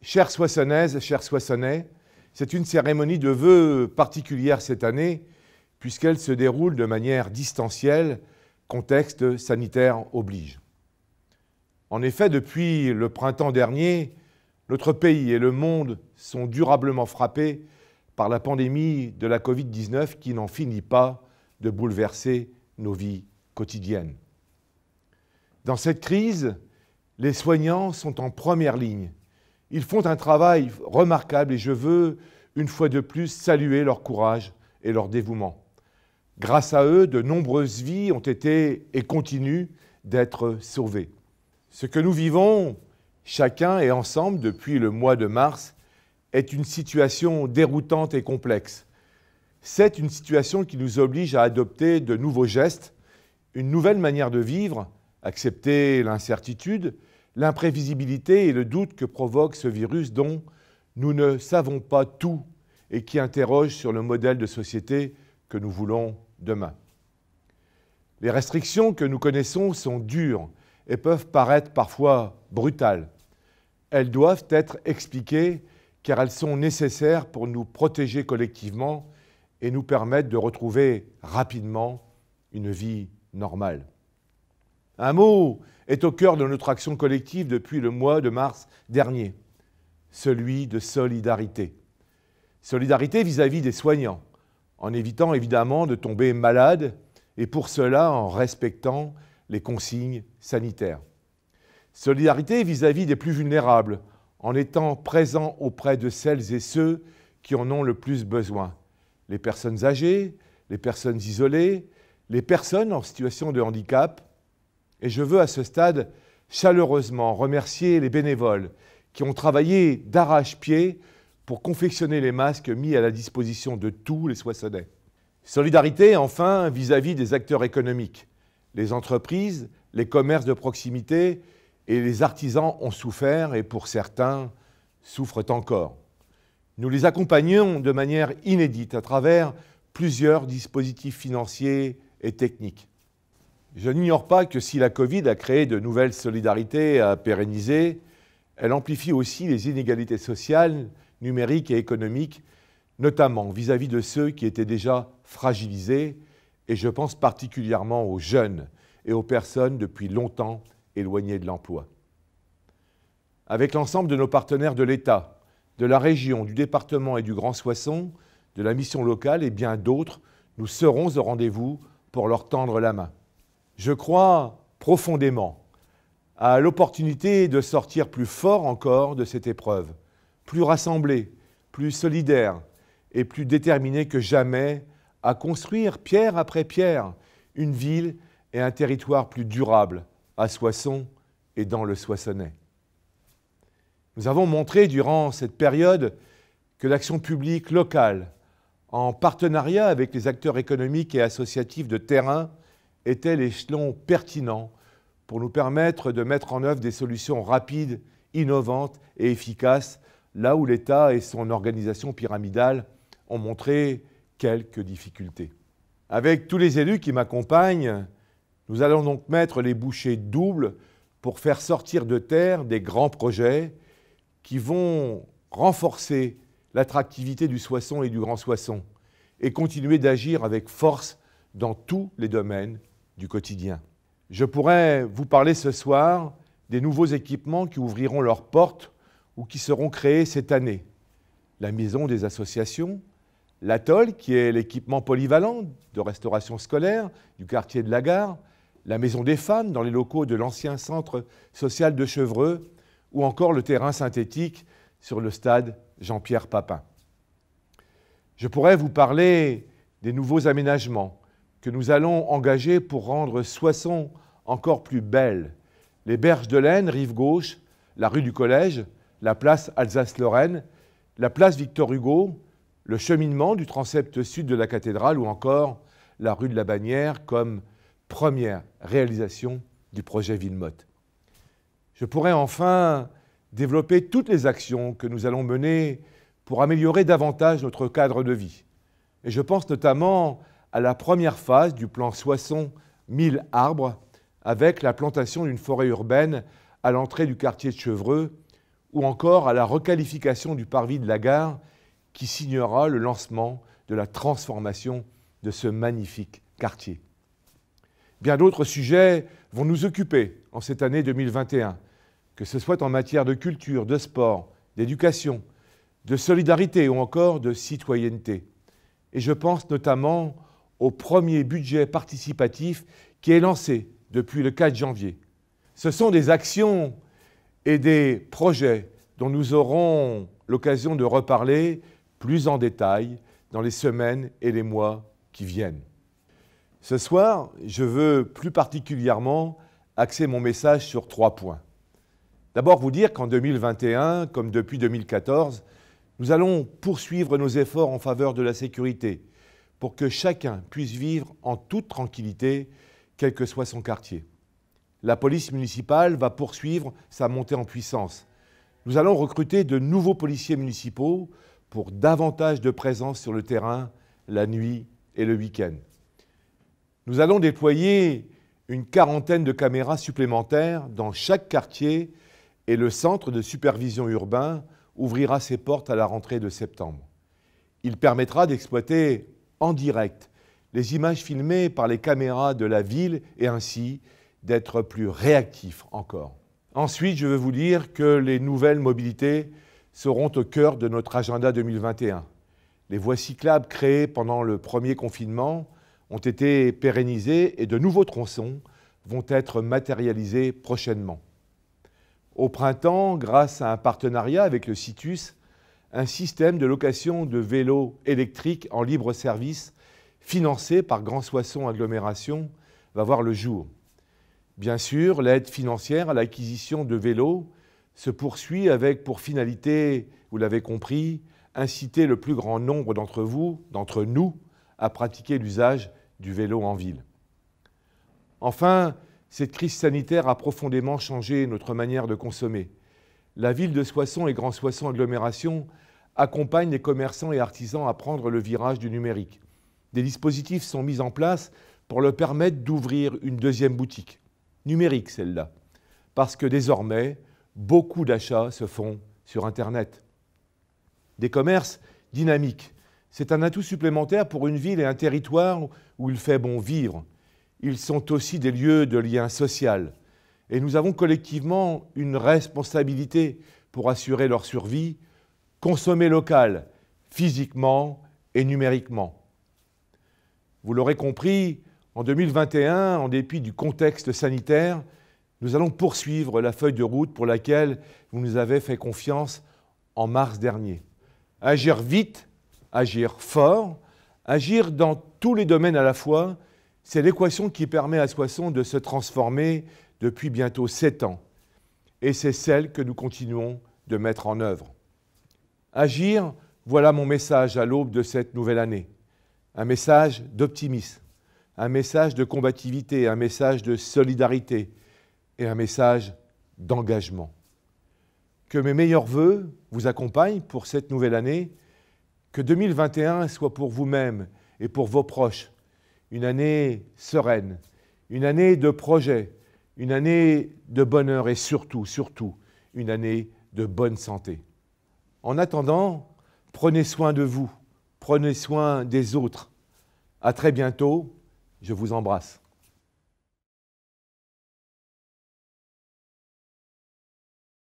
Chères Soissonnaises, chers Soissonnais, c'est une cérémonie de vœux particulière cette année, puisqu'elle se déroule de manière distancielle, contexte sanitaire oblige. En effet, depuis le printemps dernier, notre pays et le monde sont durablement frappés par la pandémie de la Covid-19 qui n'en finit pas de bouleverser nos vies quotidiennes. Dans cette crise, les soignants sont en première ligne. Ils font un travail remarquable et je veux, une fois de plus, saluer leur courage et leur dévouement. Grâce à eux, de nombreuses vies ont été et continuent d'être sauvées. Ce que nous vivons, chacun et ensemble, depuis le mois de mars, est une situation déroutante et complexe. C'est une situation qui nous oblige à adopter de nouveaux gestes, une nouvelle manière de vivre, accepter l'incertitude, l'imprévisibilité et le doute que provoque ce virus dont nous ne savons pas tout et qui interroge sur le modèle de société que nous voulons demain. Les restrictions que nous connaissons sont dures et peuvent paraître parfois brutales. Elles doivent être expliquées car elles sont nécessaires pour nous protéger collectivement et nous permettre de retrouver rapidement une vie normale. Un mot est au cœur de notre action collective depuis le mois de mars dernier, celui de solidarité. Solidarité vis-à-vis des soignants, en évitant évidemment de tomber malade et pour cela en respectant les consignes sanitaires. Solidarité vis-à-vis des plus vulnérables, en étant présent auprès de celles et ceux qui en ont le plus besoin. Les personnes âgées, les personnes isolées, les personnes en situation de handicap. Et je veux à ce stade chaleureusement remercier les bénévoles qui ont travaillé d'arrache-pied pour confectionner les masques mis à la disposition de tous les Soissonnais. Solidarité enfin vis-à-vis des acteurs économiques. Les entreprises, les commerces de proximité et les artisans ont souffert et pour certains souffrent encore. Nous les accompagnons de manière inédite à travers plusieurs dispositifs financiers et techniques. Je n'ignore pas que si la Covid a créé de nouvelles solidarités à pérenniser, elle amplifie aussi les inégalités sociales, numériques et économiques, notamment vis-à-vis de ceux qui étaient déjà fragilisés, et je pense particulièrement aux jeunes et aux personnes depuis longtemps éloignées de l'emploi. Avec l'ensemble de nos partenaires de l'État, de la région, du département et du Grand Soissons, de la mission locale et bien d'autres, nous serons au rendez-vous pour leur tendre la main. Je crois profondément à l'opportunité de sortir plus fort encore de cette épreuve, plus rassemblés, plus solidaires et plus déterminés que jamais à construire pierre après pierre une ville et un territoire plus durable à Soissons et dans le Soissonnais. Nous avons montré durant cette période que l'action publique locale, en partenariat avec les acteurs économiques et associatifs de terrain, était l'échelon pertinent pour nous permettre de mettre en œuvre des solutions rapides, innovantes et efficaces, là où l'État et son organisation pyramidale ont montré quelques difficultés. Avec tous les élus qui m'accompagnent, nous allons donc mettre les bouchées doubles pour faire sortir de terre des grands projets qui vont renforcer l'attractivité du Soissons et du Grand Soissons et continuer d'agir avec force dans tous les domaines du quotidien. Je pourrais vous parler ce soir des nouveaux équipements qui ouvriront leurs portes ou qui seront créés cette année. La maison des associations, l'Atoll, qui est l'équipement polyvalent de restauration scolaire du quartier de la Gare, la maison des femmes dans les locaux de l'ancien centre social de Chevreux, ou encore le terrain synthétique sur le stade Jean-Pierre Papin. Je pourrais vous parler des nouveaux aménagements que nous allons engager pour rendre Soissons encore plus belle. Les berges de l'Aisne, rive gauche, la rue du Collège, la place Alsace-Lorraine, la place Victor-Hugo, le cheminement du transept sud de la cathédrale ou encore la rue de la Bannière comme première réalisation du projet Villemotte. Je pourrais enfin développer toutes les actions que nous allons mener pour améliorer davantage notre cadre de vie. Et je pense notamment à la première phase du plan Soissons 1000 arbres avec la plantation d'une forêt urbaine à l'entrée du quartier de Chevreux ou encore à la requalification du parvis de la gare qui signera le lancement de la transformation de ce magnifique quartier. Bien d'autres sujets vont nous occuper en cette année 2021, que ce soit en matière de culture, de sport, d'éducation, de solidarité ou encore de citoyenneté. Et je pense notamment au premier budget participatif qui est lancé depuis le 4 janvier. Ce sont des actions et des projets dont nous aurons l'occasion de reparler plus en détail dans les semaines et les mois qui viennent. Ce soir, je veux plus particulièrement axer mon message sur 3 points. D'abord, vous dire qu'en 2021, comme depuis 2014, nous allons poursuivre nos efforts en faveur de la sécurité pour que chacun puisse vivre en toute tranquillité, quel que soit son quartier. La police municipale va poursuivre sa montée en puissance. Nous allons recruter de nouveaux policiers municipaux pour davantage de présence sur le terrain la nuit et le week-end. Nous allons déployer une quarantaine de caméras supplémentaires dans chaque quartier et le centre de supervision urbain ouvrira ses portes à la rentrée de septembre. Il permettra d'exploiter en direct les images filmées par les caméras de la ville et ainsi d'être plus réactifs encore. Ensuite, je veux vous dire que les nouvelles mobilités seront au cœur de notre agenda 2021. Les voies cyclables créées pendant le premier confinement ont été pérennisées et de nouveaux tronçons vont être matérialisés prochainement. Au printemps, grâce à un partenariat avec le CITUS, un système de location de vélos électriques en libre service financé par Grand Soissons Agglomération va voir le jour. Bien sûr, l'aide financière à l'acquisition de vélos se poursuit avec pour finalité, vous l'avez compris, inciter le plus grand nombre d'entre nous, à pratiquer l'usage du vélo en ville. Enfin, cette crise sanitaire a profondément changé notre manière de consommer. La ville de Soissons et Grand Soissons Agglomération accompagnent les commerçants et artisans à prendre le virage du numérique. Des dispositifs sont mis en place pour leur permettre d'ouvrir une deuxième boutique, numérique celle-là, parce que désormais, beaucoup d'achats se font sur Internet. Des commerces dynamiques, c'est un atout supplémentaire pour une ville et un territoire où il fait bon vivre. Ils sont aussi des lieux de lien social. Et nous avons collectivement une responsabilité pour assurer leur survie, consommer local, physiquement et numériquement. Vous l'aurez compris, en 2021, en dépit du contexte sanitaire, nous allons poursuivre la feuille de route pour laquelle vous nous avez fait confiance en mars dernier. Agir vite, agir fort, agir dans tous les domaines à la fois, c'est l'équation qui permet à Soissons de se transformer depuis bientôt 7 ans. Et c'est celle que nous continuons de mettre en œuvre. Agir, voilà mon message à l'aube de cette nouvelle année. Un message d'optimisme, un message de combativité, un message de solidarité et un message d'engagement. Que mes meilleurs vœux vous accompagnent pour cette nouvelle année, que 2021 soit pour vous-même et pour vos proches une année sereine, une année de projets, une année de bonheur et surtout, une année de bonne santé. En attendant, prenez soin de vous, prenez soin des autres. À très bientôt, je vous embrasse.